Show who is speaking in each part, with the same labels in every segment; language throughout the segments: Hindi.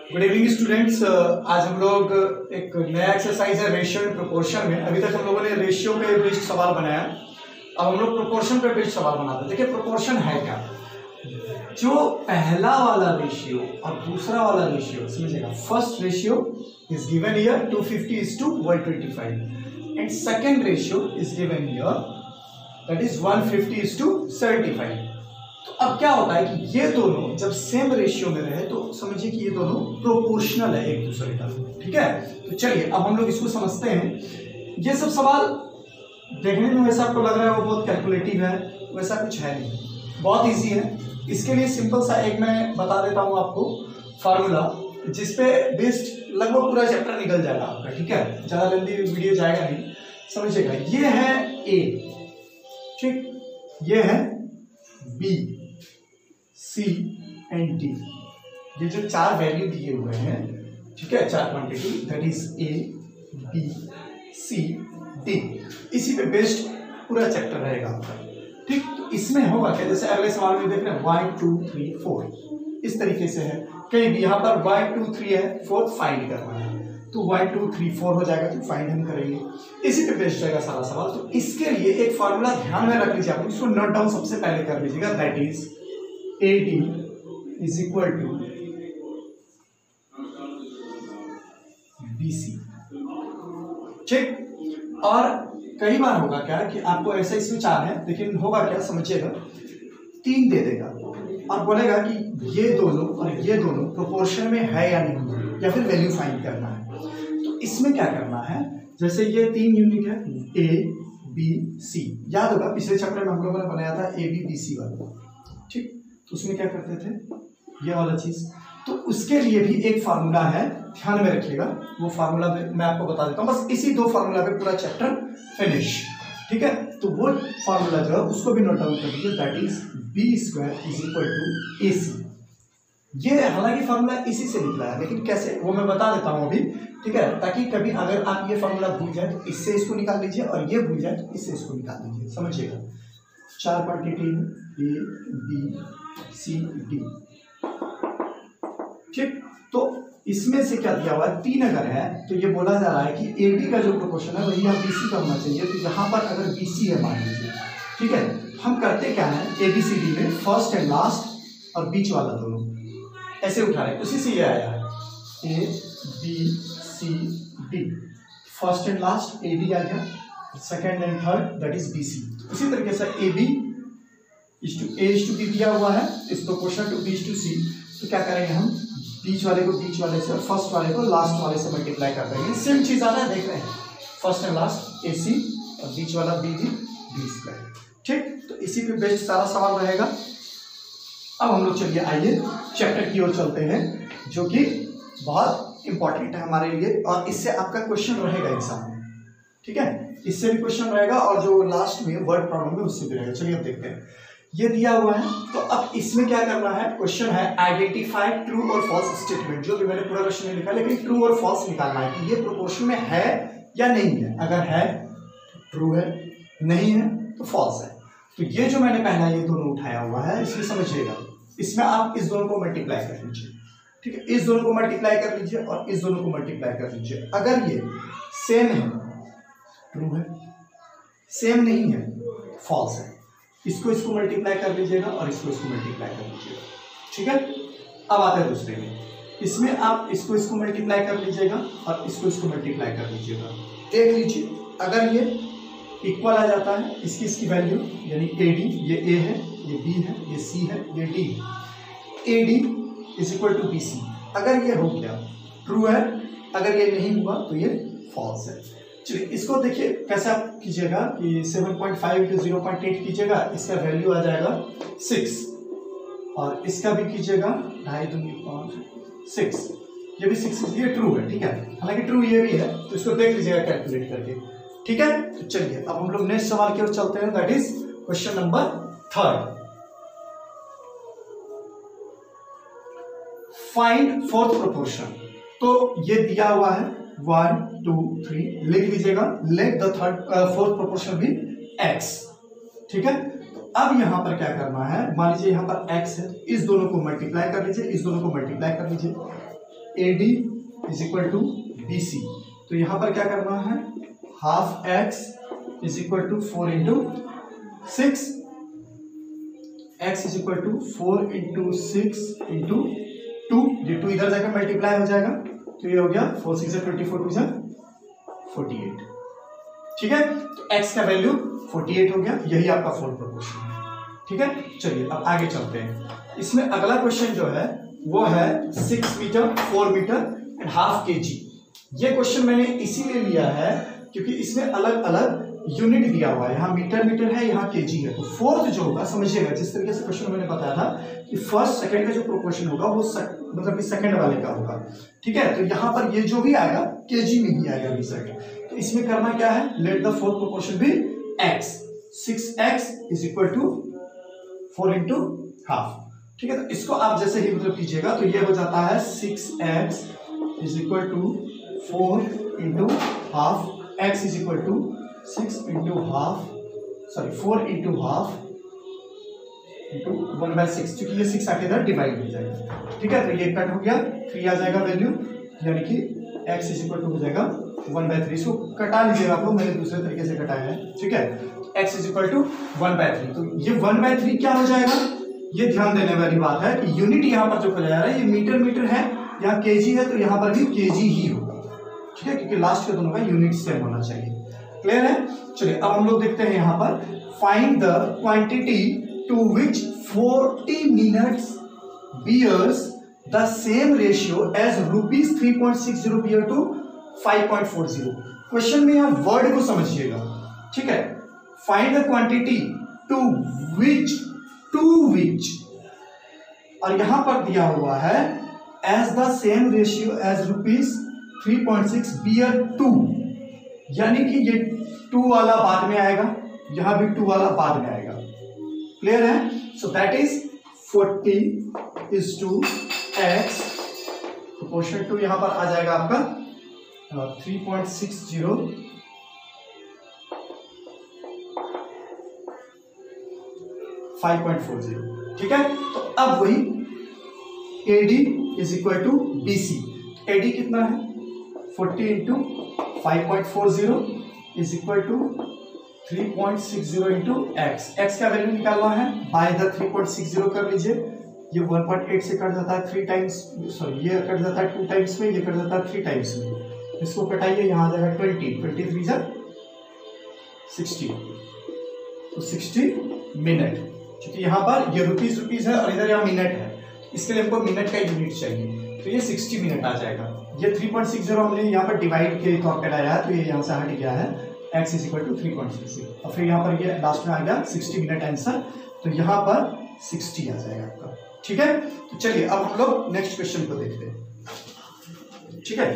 Speaker 1: Good evening students. आज हम लोग एक नया एक्सरसाइज है रेशियो एंड प्रोपोर्शन में। अभी तक हम लोगों ने रेशियो पे बेस्ड सवाल बनाया, अब हम लोग प्रोपोर्शन पे बेस्ड सवाल बनाते हैं। देखिए प्रोपोर्शन है क्या, जो पहला वाला रेशियो और दूसरा वाला रेशियो समझिएगा। First ratio is given here 250:125 and second ratio is given here that is 150:75। तो अब क्या होता है कि ये दोनों जब सेम रेशियो में रहे तो समझिए कि ये दोनों प्रोपोर्शनल है एक दूसरे का। ठीक है, तो चलिए अब हम लोग इसको समझते हैं। ये सब सवाल देखने में वैसा आपको लग रहा है वो बहुत कैलकुलेटिव है, वैसा कुछ है नहीं, बहुत इजी है। इसके लिए सिंपल सा एक मैं बता देता हूँ आपको फार्मूला, जिसपे बेस्ड लगभग पूरा चैप्टर निकल जाएगा आपका। ठीक है, ज्यादा लंबी वीडियो जाएगा नहीं, समझिएगा। ये है ए, ठीक, ये है बी, सी एंड डी। ये जो चार वैल्यू दिए हुए हैं, ठीक है, चार quantity, that is A B C D. इसी पे बेस्ड पूरा चैप्टर रहेगा आपका। ठीक, तो इसमें होगा क्या, जैसे अगले सवाल में देख रहे हैं 1 2 3 4 इस तरीके से है। कहीं भी यहाँ पर 1 2 3 है, 4 फाइंड करना है, तो 1 2 3 4 हो जाएगा, तो फाइंड हम करेंगे। इसी पे बेस्ड रहेगा सारा सवाल। तो इसके लिए एक फॉर्मूला ध्यान में रख लीजिए, आप इसको नोट डाउन सबसे पहले कर लीजिएगा, that is AD is equal to BC। ठीक, और कई बार होगा क्या कि आपको ऐसा इसमें चार है, लेकिन होगा क्या समझिएगा, 3 दे देगा और बोलेगा कि ये दोनों और ये दोनों प्रोपोर्शन में है या नहीं, या फिर वैल्यू फाइंड करना है। तो इसमें क्या करना है, जैसे ये 3 यूनिट है A B C, याद होगा पिछले चैप्टर में हम लोगों ने बनाया था AB BC वाला। ठीक, तो उसमें क्या करते थे ये वाला चीज, तो उसके लिए भी एक फार्मूला है, ध्यान में रखिएगा। वो फार्मूला मैं आपको बता देता हूँ, बस इसी 2 फार्मूला पे पूरा चैप्टर फिनिश। ठीक है, तो वो फार्मूला जो है उसको भी नोट डाउन कर लीजिए, that is B² is equal to AC। ये हालांकि फार्मूला इसी से निकला है, लेकिन कैसे वो मैं बता देता हूँ अभी। ठीक है, ताकि कभी अगर आप ये फार्मूला भूल जाए तो इससे इसको निकाल लीजिए, और ये भूल जाए तो इससे इसको निकाल लीजिए, समझिएगा। चार quantity A B C D। ठीक, तो इसमें से क्या दिया हुआ है, 3 अगर है तो ये बोला जा रहा है कि AB का जो प्रोपोर्शन है वही यहाँ BC का होना चाहिए। तो यहाँ पर अगर BC है मान लीजिए, ठीक है, हम करते क्या है ABCD में फर्स्ट एंड लास्ट और बीच वाला दोनों ऐसे उठा रहे हैं, उसी से ये आया है ABCD। First and last AB आ गया, second and third that is BC। इसी तरीके से AB A is to B दिया हुआ है, इस proportion to B is to C। तो क्या करेंगे हम, बीच वाले को बीच वाले से और फर्स्ट वाले को लास्ट वाले से मल्टीप्लाई कर देंगे। सेम चीज आ रहा है, देख रहे हैं, फर्स्ट एंड लास्ट AC और बीच वाला B² ठीक, तो इसी पे बेस्ड सारा सवाल रहेगा। अब हम लोग चलिए आइए चैप्टर की ओर चलते हैं, जो कि बहुत इंपॉर्टेंट है हमारे लिए, और इससे आपका क्वेश्चन रहेगा एग्जाम में। ठीक है, इससे भी क्वेश्चन रहेगा, और जो लास्ट में वर्ड प्रॉब्लम है उससे भी रहेगा। चलिए अब देखते हैं, ये दिया हुआ है, तो अब इसमें क्या करना है, क्वेश्चन है आइडेंटिफाई ट्रू और फॉल्स स्टेटमेंट। जो भी मैंने पूरा क्वेश्चन नहीं लिखा, लेकिन ट्रू और फॉल्स निकालना है कि ये प्रोपोर्शन में है या नहीं है। अगर है तो ट्रू है, नहीं है तो फॉल्स है। तो ये जो मैंने पहला ये दोनों उठाया हुआ है, इसलिए समझिएगा, इसमें आप इस दोनों को मल्टीप्लाई कर लीजिए। ठीक है, इस दोनों को मल्टीप्लाई कर लीजिए और इस दोनों को मल्टीप्लाई कर लीजिए। अगर ये सेम है ट्रू है, सेम नहीं है फॉल्स है। इसको इसको मल्टीप्लाई कर लीजिएगा और इसको इसको मल्टीप्लाई कर लीजिएगा। ठीक है, अब आते हैं दूसरे में, इसमें आप इसको इसको मल्टीप्लाई कर लीजिएगा और इसको इसको मल्टीप्लाई कर लीजिएगा। देख लीजिए, अगर ये इक्वल आ जाता है इसकी इसकी वैल्यू, यानी AD, ये A है, ये B है, ये C है, ये D है, AD is equal to BC। अगर ये हो गया ट्रू है, अगर ये नहीं हुआ तो ये फॉल्स है। चलिए इसको देखिए कैसे आप कीजिएगा कि 7.5 × 0.8 कीजिएगा, इसका वैल्यू आ जाएगा 6, और इसका भी कीजिएगा 2.5 × 6, ये भी 6, ये ट्रू है। ठीक है, हालांकि ट्रू ये भी है, तो इसको देख लीजिएगा कैलकुलेट करके। ठीक है, तो चलिए अब हम लोग नेक्स्ट सवाल की ओर चलते हैं, that is question number 3। Find fourth proportion. तो ये दिया हुआ है 1 2 3, लिख लीजिएगा, let the fourth proportion B x। ठीक है, तो अब यहां पर क्या करना है, मान लीजिए यहां पर x है, इस दोनों को मल्टीप्लाई कर लीजिए, इस दोनों को मल्टीप्लाई कर लीजिए। AD is equal to BC। तो यहाँ पर क्या करना है, half x is equal to 4 into 6, x is equal to 4 into 6 into 2, ये 2 इधर जाकर मल्टीप्लाई हो जाएगा, तो ये हो गया 4 6 24 2 48। ठीक है, तो x का वैल्यू 48 हो गया, यही आपका फोर्थ प्रोपोर्शन है। ठीक है, चलिए अब आगे चलते हैं। इसमें अगला क्वेश्चन जो है वो है 6 metre 4 metre and half kg। ये क्वेश्चन मैंने इसीलिए लिया है क्योंकि इसमें अलग अलग यूनिट दिया हुआ है, यहाँ मीटर है, यहाँ kg है। तो फोर्थ जो होगा, समझिएगा जिस तरीके से क्वेश्चन मैंने बताया था कि फर्स्ट सेकंड का जो प्रोपोर्शन होगा वो मतलब कि सेकंड वाले का होगा। ठीक है, तो यहाँ पर ये जो भी आएगा kg में ही आएगा रिजल्ट। तो इसमें करना क्या है, let the fourth proportion B x। 6x is equal to 4 into half. ठीक है, तो इसको आप जैसे ही मतलब कीजिएगा तो ये हो जाता है 6x is equal to 4 into half, x is equal to 6 into half, sorry 4 into half into 1/6, क्योंकि ये 6 आके इधर डिवाइड हो जाएगा। ठीक है, तो ये कट हो गया, 3 आ जाएगा वैल्यू, यानी कि x इज इक्वल टू हो जाएगा 1/3। इसको कटा लीजिएगा आप लोग, मैंने दूसरे तरीके से कटाया है। ठीक है, x इज इक्वल टू 1/3। तो ये 1/3 क्या हो जाएगा, ये ध्यान देने वाली बात है कि यूनिट यहाँ पर जो खोला जा रहा है ये मीटर है, यहाँ kg है, तो यहाँ पर भी kg ही होगा। ठीक है, क्योंकि लास्ट के दोनों का यूनिट सेम होना चाहिए। क्लियर है, चलिए अब हम लोग देखते हैं यहाँ पर, find the quantity to which 40 minutes bears the same ratio as ₹3.60 bear to 5.40। Question में यहाँ वर्ड को समझिएगा। ठीक है, find the quantity to which, और यहां पर दिया हुआ है as the same ratio as ₹3.6 bear to, यानी कि ये 2 वाला बाद में आएगा, यहां भी 2 वाला बाद में आएगा। क्लियर है, so that is 40 is to x, proportion to यहां पर आ जाएगा आपका 3.60 5.40। ठीक है, तो अब वही AD is equal to BC। AD कितना है, 40 इंटू 5.40 is equal to 3.60 into x का वैल्यू निकालना है, बाय द 3.60 कर लीजिए, ये 1.8 से कट जाता है 3 टाइम्स, सॉरी ये कट जाता है 2 टाइम्स में, ये कट जाता है 3 टाइम्स में, इसको कटाइए, यहाँ आ जाएगा 23 जा 60, तो 60 मिनट, क्योंकि यहाँ पर ये रुपीस है और इधर यहाँ मिनट है, इसके लिए हमको मिनट का यूनिट चाहिए, तो ये 60 मिनट आ जाएगा। ये 3.60 हमने यहाँ पर डिवाइड के तौर पे लाया है, तो ये यहाँ से हट गया है, x इज इक्वल टू 3.60, और फिर यहाँ पर ये लास्ट में आ गया 60 मिनट आंसर, तो यहाँ पर 60 आ जाएगा आपका। ठीक है, तो चलिए अब हम लोग नेक्स्ट क्वेश्चन को देखते हैं। ठीक है,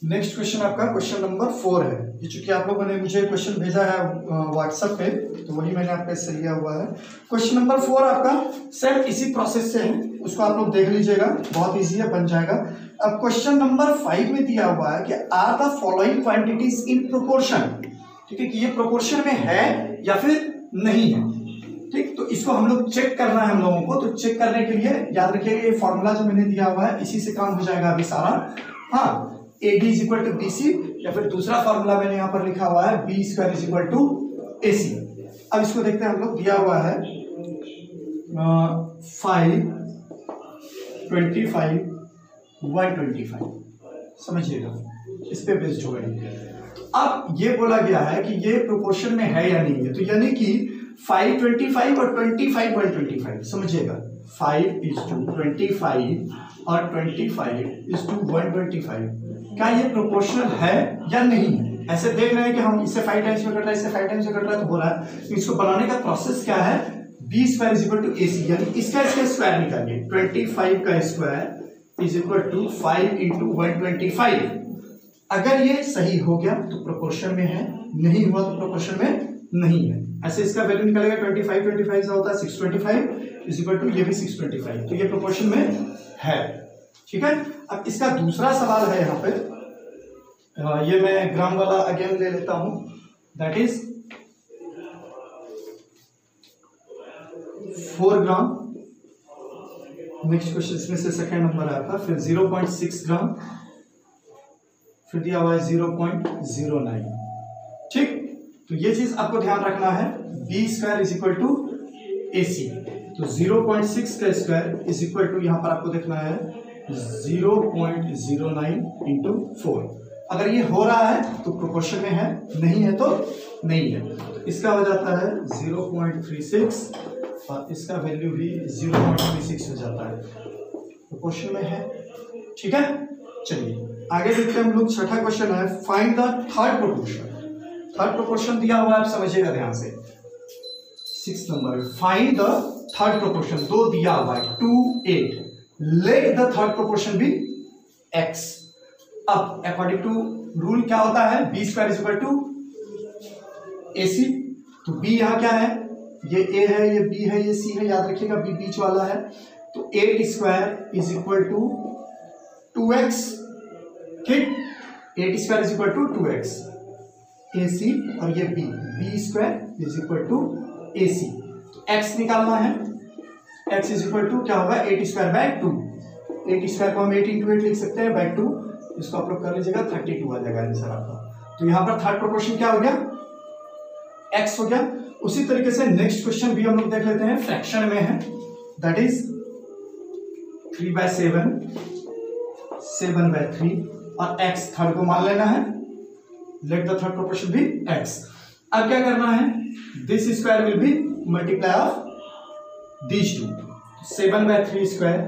Speaker 1: नेक्स्ट क्वेश्चन आपका क्वेश्चन नंबर 4 है। ये चूंकि आप लोगों ने मुझे क्वेश्चन भेजा है व्हाट्सएप पे, तो वही मैंने आपका इससे लिया हुआ है। क्वेश्चन नंबर 4 आपका सेम इसी प्रोसेस से है, उसको आप लोग देख लीजिएगा, बहुत इजी है, बन जाएगा। अब क्वेश्चन नंबर 5 में दिया हुआ है कि are the following quantities in proportion. ठीक है, कि ये प्रोपोर्शन में है या फिर नहीं है। ठीक, तो इसको हम लोग चेक करना है हम लोगों को, तो चेक करने के लिए याद रखिएगा ये फॉर्मूला जो मैंने दिया हुआ है इसी से काम हो जाएगा अभी सारा। हाँ, AD is equal to BC, या फिर दूसरा फॉर्मूला मैंने यहाँ पर लिखा हुआ है B² is equal to AC। अब इसको देखते हैं हम लोग, दिया हुआ है 5 25 125, समझिएगा, इस पे बेस्ड होगा। अब ये बोला गया है कि ये प्रोपोर्शन में है या नहीं है, तो यानी कि 5 25 और 25 125, समझिएगा, 5 is to 25 और 25 is to 125, क्या ये प्रोपोर्शनल है या नहीं है। ऐसे देख रहे हैं कि हम इससे 5 टाइम्स में कट रहा है, इससे 5 टाइम्स में कट रहा है, तो हो रहा है। तो इसको बनाने का प्रोसेस क्या है, B² is equal to AC, यानी इसका स्क्वायर निकालिए, 25 का square is equal to 5 into 125। अगर ये सही हो गया तो प्रोपोर्शन में है, नहीं हुआ तो प्रोपोर्शन में नहीं है। ऐसे इसका वैल्यू निकलेगा 25 से होता है 625 इज इक्वल टू ये भी 625, तो ये प्रोपोर्शन में है। ठीक है, अब इसका दूसरा सवाल है यहाँ पे, ये मैं ग्राम वाला अगेन ले लेता हूं, that is 4 gram next question इसमें से सेकंड नंबर है आपका, फिर 0.6 ग्राम, फिर दिया हुआ है 0.09। ठीक, तो ये चीज आपको ध्यान रखना है, B square is equal to A C. तो 0.6 का स्क्वायर इज इक्वल टू, यहां पर आपको देखना है 0.09 इंटू 4। अगर ये हो रहा है तो प्रोपोर्शन में है, नहीं है तो नहीं है। तो इसका हो जाता है 0.36 और इसका वैल्यू भी 0.36 हो जाता है, प्रोपोर्शन में है। ठीक है, चलिए आगे देखते हैं हम लोग। छठा क्वेश्चन है, find the third proportion. Third proportion दिया हुआ है, आप समझिएगा ध्यान से। 6 number, find the third proportion, 2 दिया हुआ है 2, 8। Let the third proportion B x। अब अकॉर्डिंग टू रूल क्या होता है, B square is equal to A C. तो b यहां क्या है, ये a है, ये b है, ये c है, याद रखिएगा b बीच वाला है। तो 8 square is equal to 2x। ठीक, 8 square is equal to 2x, A C, और ये B square is equal to A C. तो x निकालना है, x इज इक्वल टू क्या होगा, 8 स्क्वायर बाय 2। 8 स्क्वायर को हम 8 इंटू 8 लिख सकते हैं बाय 2, इसको आप लोग कर लीजिएगा, 32 आ जाएगा आंसर आपका। तो यहाँ पर थर्ड प्रोपोर्शन क्या हो गया, x हो गया। उसी तरीके से नेक्स्ट क्वेश्चन भी हम लोग देख लेते हैं, फ्रैक्शन में है, दैट इज 3/7, 7/3 और x थर्ड को मान लेना है। Let the third proportion B x। अब क्या करना है, this square will be multiply of this two. 7/3 square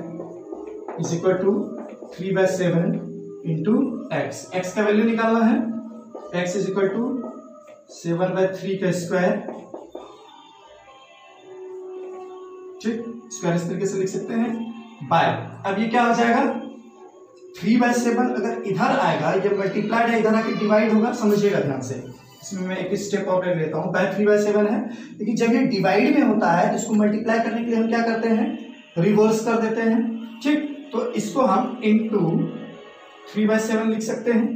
Speaker 1: is equal to 3/7 into X. X का वैल्यू निकालना है, x इज इक्वल टू 7/3 का स्क्वायर। ठीक, स्क्वायर इस तरीके से लिख सकते हैं, बाय, अब ये क्या हो जाएगा, 3/7 अगर इधर आएगा, ये मल्टीप्लाइड है, इधर आके डिवाइड होगा, समझिएगा ध्यान से। इसमें मैं एक स्टेप और ले लेता हूं, बाय 3/7 है, लेकिन जब ये डिवाइड में होता है तो इसको मल्टीप्लाई करने के लिए हम क्या करते हैं, रिवर्स कर देते हैं। ठीक, तो इसको हम इनटू 3/7 लिख सकते हैं,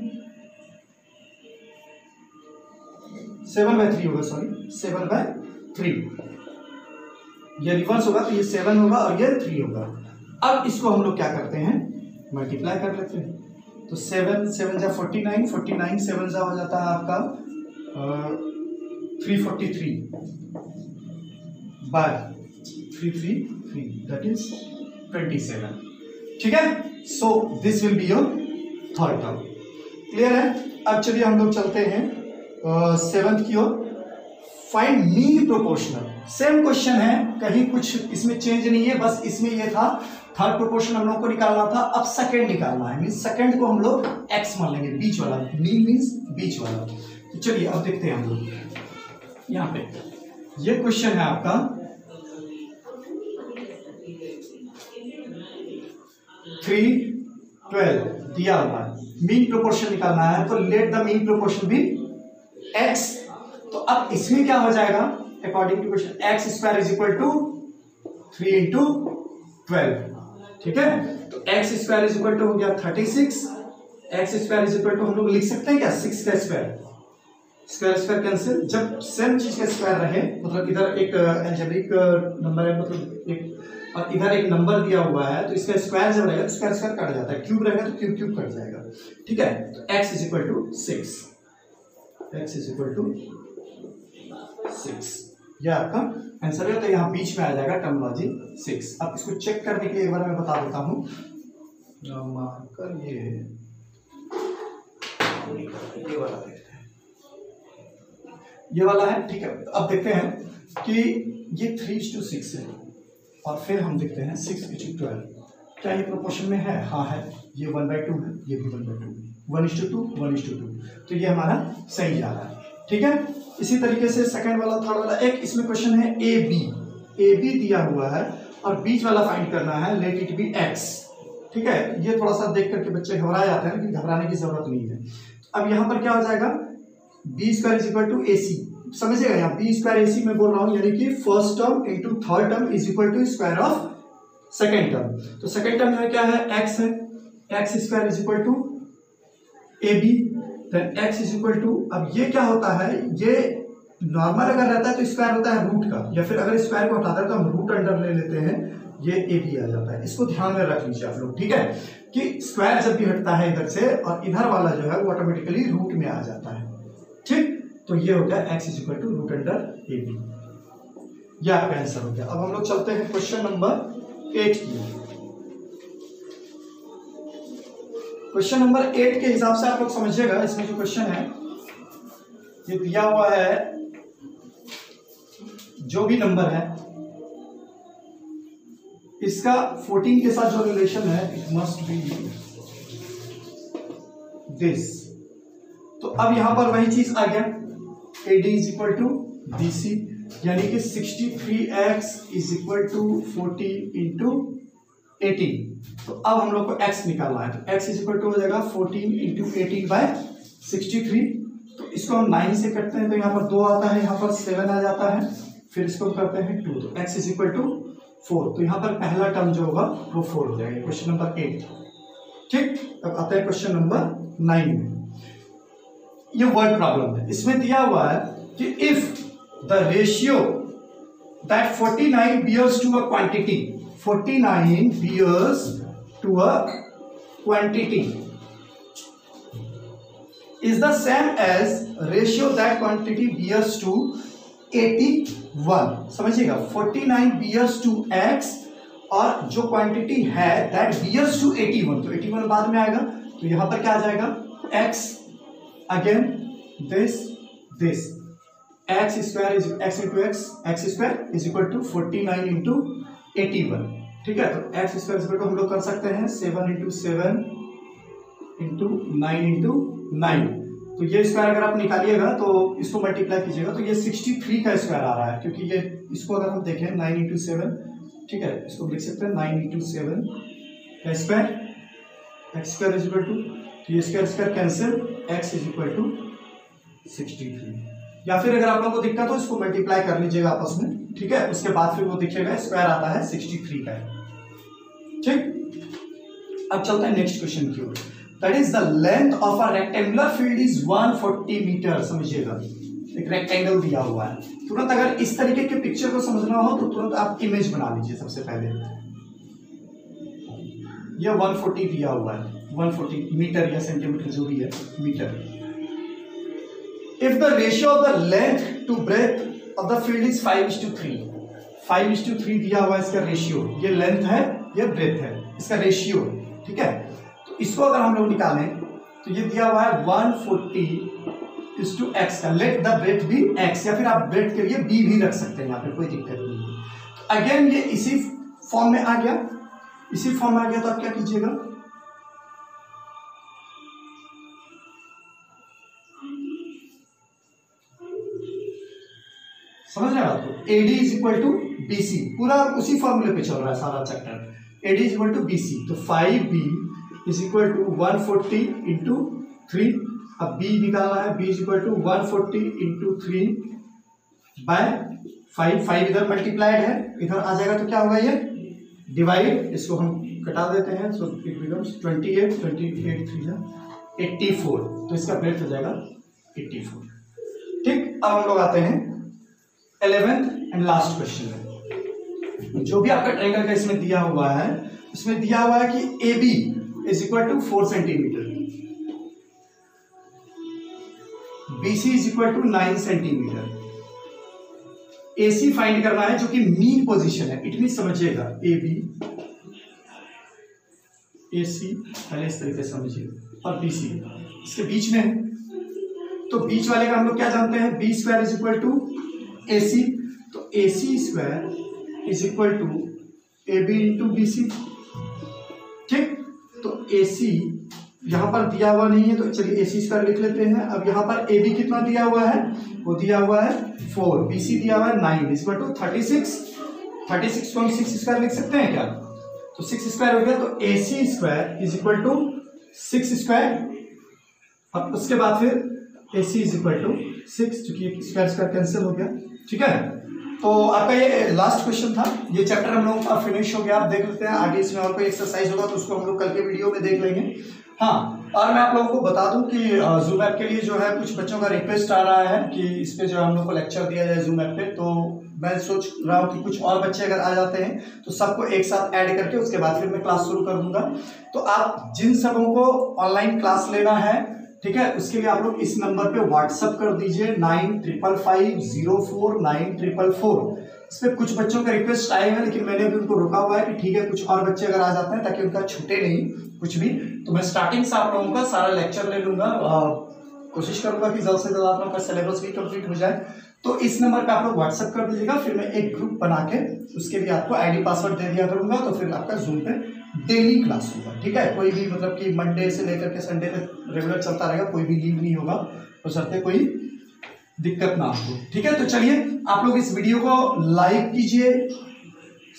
Speaker 1: 7/3 होगा, सॉरी 7/3। ये रिवर्स होगा तो ये 7 होगा और ये 3 होगा। अब इसको हम लोग क्या करते हैं, मल्टीप्लाई कर लेते हैं। तो 7 7 जा 49, 49 7 जा हो जाता है आपका 343 बाय 333, दैट इज 27। ठीक है, so this will be your third term. Clear है। अब चलिए हम लोग चलते हैं 7th की ओर। Find mean proportional. Same question है, कहीं कुछ इसमें चेंज नहीं है, बस इसमें ये था थर्ड प्रोपोर्शन हम लोग को निकालना था, अब सेकंड निकालना है। मीन सेकंड को हम लोग x मान लेंगे, बीच वाला, मीन मीन्स बीच वाला। तो चलिए अब देखते हैं हम लोग यहाँ पे, ये क्वेश्चन है आपका 312 दिया हुआ है, मीन प्रोपोर्शन निकालना है, तो let the mean proportion B x। तो अब इसमें क्या हो जाएगा, according to question, X square is equal to 3 into 12। ठीक है, तो X square is equal to हो गया 36, X square is equal to हम लोग लिख सकते हैं क्या, 6 का स्क्वायर, स्क्वायर स्क्वायर कैंसिल। जब सेम चीज का स्क्वायर रहे, मतलब इधर एक एल्जेब्रिक नंबर है, मतलब एक, और इधर एक नंबर दिया हुआ है, तो इसका स्क्वायर जब रहेगा तो स्क्वायर स्क्वायर कट जाता है, क्यूब रहेगा तो क्यूब क्यूब कट जाएगा। ठीक है, तो x is equal to 6, x is equal to 6, यह आपका आंसर है। तो यहाँ बीच में आ जाएगा टर्मिनोलॉजी 6। अब इसको चेक करने के लिए एक बार मैं बता देता हूँ, मार्कर ये वाला देखते हैं, ये वाला है। ठीक है, अब देखते हैं कि ये 3:6 है, और फिर हम देखते हैं 6:12, क्या ये प्रोपोर्शन में है, हाँ है, ये 1/2 है, ये भी 1/2, 1:2, 1:2, तो ये हमारा सही जा रहा है। ठीक है, इसी तरीके से सेकंड वाला, थर्ड वाला, एक इसमें क्वेश्चन है ए बी दिया हुआ है और बीच वाला फाइंड करना है, लेट इट बी x। ठीक है, ये थोड़ा सा देख करके बच्चे घबरा जाते हैं, लेकिन घबराने की जरूरत नहीं है। अब यहाँ पर क्या हो जाएगा, B square is equal to A C, समझिएगा, यहाँ बी स्क्वायर ए सी में बोल रहा हूँ, यानी कि first term into third term is equal to square of second term. तो सेकेंड टर्म में क्या है, x है, X square is equal to A B, then x is equal to, अब ये क्या होता है, ये नॉर्मल अगर रहता है तो स्क्वायर होता है रूट का, या फिर अगर स्क्वायर को हटाता है तो हम रूट अंडर ले लेते हैं, ये ए बी आ जाता है। इसको ध्यान में रख लीजिए आप लोग, ठीक है, कि स्क्वायर जब भी हटता है इधर से और इधर वाला जो है वो ऑटोमेटिकली रूट में आ जाता है, ठीक। तो ये हो गया x is equal to root under A B, ये आपका आंसर हो गया। अब हम लोग चलते हैं क्वेश्चन नंबर 8 की। क्वेश्चन नंबर 8 के हिसाब से आप लोग समझिएगा, इसमें जो क्वेश्चन है ये दिया हुआ है, जो भी नंबर है इसका 14 के साथ जो रिलेशन है इट मस्ट बी दिस। तो अब यहां पर वही चीज आ गया, AD is equal to BC, यानी कि 63x is equal to 40 into 18। तो अब हम लोग को x निकालना है, तो x इज इक्वल टू हो जाएगा 14 इंटू 18 बाय 63। तो इसको हम 9 से करते हैं तो यहाँ पर 2 आता है, यहाँ पर 7 आ जाता है, फिर इसको करते हैं 2, तो x इज इक्वल टू 4। तो यहाँ पर पहला टर्म जो होगा वो 4 हो जाएगा, क्वेश्चन नंबर 8, ठीक। अब आता है क्वेश्चन नंबर 9 में, ये वर्ड प्रॉब्लम है। इसमें दिया हुआ है कि if the ratio that 49 bears to a quantity, 49 bears to a quantity is the same as ratio that quantity bears to 81। समझिएगा, 49 bears to x और जो क्वांटिटी है that bears to 81, तो 81 बाद में आएगा, तो यहां पर क्या आ जाएगा x again this x square is x into x square is equal to 49 into 81, ठीक है। तो x square is equal to हम लोग कर सकते हैं 7 into 7 into 9 into 9। तो ये स्क्वायर अगर आप निकालिएगा तो इसको मल्टीप्लाई कीजिएगा तो ये 63 का स्क्वायर आ रहा है, क्योंकि ये इसको अगर हम देखें 9 into 7, ठीक है, इसको लिख सकते हैं 9 into 7 का square, x square is equal to, ये square cancel, x is equal to 63। या फिर अगर आप लोगों को दिक्कत हो इसको मल्टीप्लाई कर लीजिएगा आपस में, ठीक है, उसके बाद फिर वो दिखेगा स्क्वायर आता है 63 का, ठीक। अब चलते हैं नेक्स्ट क्वेश्चन की ओर, that is the length of a rectangular field is 140 metre. समझिएगा, एक रेक्टेंगल दिया हुआ है, तुरंत अगर इस तरीके के पिक्चर को समझना हो तो तुरंत आप इमेज बना लीजिए। सबसे पहले ये 140 दिया हुआ है, 140 मीटर या सेंटीमीटर जो भी है, metre. If the ratio of the length to breadth of the field is 5:3, 5:3 दिया हुआ है इसका रेशियो, ये लेंथ है ये ब्रेथ है, इसका रेशियो, ठीक है। तो इसको अगर हम लोग निकालें तो ये दिया हुआ है 140:x का, let the breadth be x, या फिर आप ब्रेथ के लिए b भी रख सकते हैं, यहाँ पे कोई दिक्कत नहीं है। तो अगेन ये इसी फॉर्म में आ गया, इसी फॉर्म में आ गया, तो आप क्या कीजिएगा, समझ रहे हैं आपको, AD is equal to BC, पूरा उसी फॉर्मूले पे चल रहा है सारा chapter. AD is equal to BC, तो 5B is equal to 140 into 3। अब B निकालना है, B is equal to 140 into 3 by 5, 5 इधर मल्टीप्लाइड है, इधर आ जाएगा तो क्या होगा ये डिवाइड, इसको हम कटा देते हैं, सो इट बिकम्स 28, 28 3 84, तो इसका ब्रेथ हो जाएगा 84, ठीक। अब हम लोग आते हैं 11th एंड लास्ट क्वेश्चन में, जो भी आपका ट्रायंगल का इसमें दिया हुआ है, इसमें दिया हुआ है कि AB is equal to 4 centimetre, BC is equal to 9 centimetre, AC find करना है जो कि मीन पोजीशन है। इट मीन समझिएगा, AB AC पहले इस तरीके से समझिए, और BC इसके बीच में है, तो बीच वाले का हम लोग क्या जानते हैं, B square is equal to AC, तो AC square is equal to AB into BC, ठीक। तो AC यहां पर दिया हुआ नहीं है, तो चलिए AC स्क्वायर लिख लेते हैं। अब यहां पर AB कितना दिया हुआ है, वो दिया हुआ है 4, BC दिया हुआ है 9 इज इक्वल टू 36, 36 को हम 6 स्क्वायर लिख सकते हैं क्या, तो 6 स्क्वायर हो गया, तो AC square is equal to 6 square. अब उसके बाद फिर AC इज इक्वल टू 6, चूंकि स्क्वायर स्क्वायर कैंसिल हो गया, ठीक है। तो आपका ये लास्ट क्वेश्चन था, ये चैप्टर हम लोगों का फिनिश हो गया। आप देख लेते हैं आगे इसमें और कोई एक्सरसाइज होगा तो उसको हम लोग कल के वीडियो में देख लेंगे। हाँ, और मैं आप लोगों को बता दूं कि जूम ऐप के लिए जो है कुछ बच्चों का रिक्वेस्ट आ रहा है कि इस पे जो हम लोग को लेक्चर दिया जाए जूम ऐप पे, तो मैं सोच रहा हूँ कि कुछ और बच्चे अगर आ जाते हैं तो सबको एक साथ ऐड करके उसके बाद फिर मैं क्लास शुरू कर दूंगा। तो आप जिन सबों को ऑनलाइन क्लास लेना है, ठीक है, उसके लिए आप लोग इस नंबर पे व्हाट्सअप कर दीजिए 9555049544। इस पे कुछ बच्चों का रिक्वेस्ट आए हैं, लेकिन मैंने अभी उनको रोका हुआ है कि ठीक है कुछ और बच्चे अगर आ जाते हैं ताकि उनका छूटे नहीं कुछ भी, तो मैं स्टार्टिंग से आप लोगों का सारा लेक्चर ले लूंगा। कोशिश करूंगा कि जल्द से जल्द आप लोगों का सिलेबस भी कंप्लीट हो जाए। तो इस नंबर पे आप लोग व्हाट्सएप कर दीजिएगा, फिर मैं एक ग्रुप बना के उसके लिए आपको आईडी पासवर्ड दे दिया करूंगा। तो फिर आपका जूम पे डेली क्लास होगा, ठीक है। कोई भी मतलब कि मंडे से लेकर के संडे तक रेगुलर चलता रहेगा, कोई भी लीव नहीं होगा, तो सरते कोई दिक्कत ना हो, ठीक है। तो चलिए आप लोग इस वीडियो को लाइक कीजिए,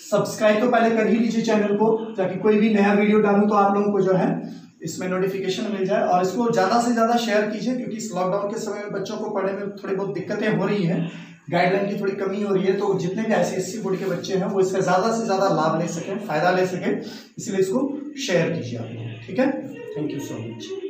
Speaker 1: सब्सक्राइब तो पहले कर ही लीजिए चैनल को, ताकि कोई भी नया वीडियो डालूं तो आप लोगों को जो है इसमें नोटिफिकेशन मिल जाए। और इसको ज़्यादा से ज़्यादा शेयर कीजिए, क्योंकि इस लॉकडाउन के समय में बच्चों को पढ़ने में थोड़ी बहुत दिक्कतें हो रही हैं, गाइडलाइन की थोड़ी कमी हो रही है। तो जितने भी ICSE बोर्ड के बच्चे हैं वो इसका ज़्यादा से ज़्यादा लाभ ले सकें, फ़ायदा ले सकें, इसलिए इसको शेयर कीजिए आप लोग, ठीक है। Thank you so much.